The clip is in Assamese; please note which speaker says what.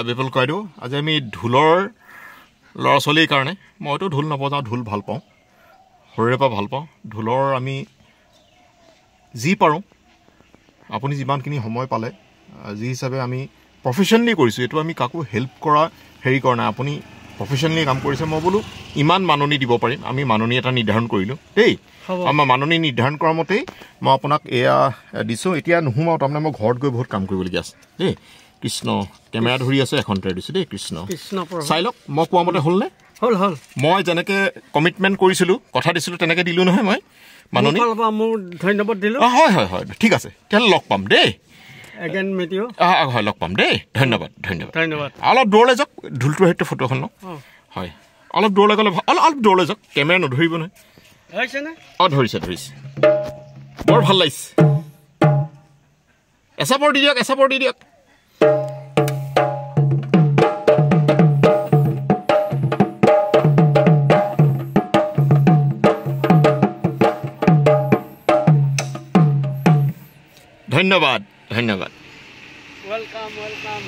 Speaker 1: বিপুল কয়দো আজি আমি ঢোলৰ ল'ৰা ছোৱালীৰ কাৰণে মইতো ঢোল নবজাওঁ ঢোল ভাল পাওঁ সৰুৰে পৰা ভাল পাওঁ ঢোলৰ আমি যি পাৰোঁ আপুনি যিমানখিনি সময় পালে যি হিচাপে আমি প্ৰফেশ্যনেলি কৰিছোঁ এইটো আমি কাকো হেল্প কৰা হেৰি কৰা নাই আপুনি প্ৰফেশ্যনেলি কাম কৰিছে মই বোলো ইমান মাননি দিব পাৰিম আমি মাননি এটা নিৰ্ধাৰণ কৰিলোঁ দেই আমাৰ মাননি নিৰ্ধাৰণ কৰাৰ মতেই মই আপোনাক এয়া দিছোঁ এতিয়া নোসোমাওঁ তাৰমানে মই ঘৰত গৈ বহুত কাম কৰিবলগীয়া আছে দেই কৃষ্ণ কেমেৰা ধৰি আছে এখন তৰাই দিছোঁ দেই কৃষ্ণ চাই লওক মই কোৱা মতে হ'লনে
Speaker 2: হ'ল
Speaker 1: মই যেনেকৈ কমিটমেণ্ট কৰিছিলোঁ কথা দিছিলোঁ তেনেকৈ দিলোঁ নহয় মই মাননি
Speaker 2: মোৰ ধন্যবাদ দিলোঁ
Speaker 1: হয় হয় হয় ঠিক আছে তেতিয়াহ'লে লগ পাম দেই
Speaker 2: হয়
Speaker 1: লগ পাম দেই ধন্যবাদ
Speaker 2: ধন্যবাদ
Speaker 1: অলপ দূৰলৈ যাওক ঢোলটোৰ সৈতে ফটোখন ন হয় অলপ দূৰলৈ গ'লে অলপ দূৰলৈ যাওক কেমেৰা নধৰিব নহয় ধৰিছে বৰ ভাল লাগিছে এচাপৰ দি দিয়ক ধন্যবাদ
Speaker 2: ৱেলকাম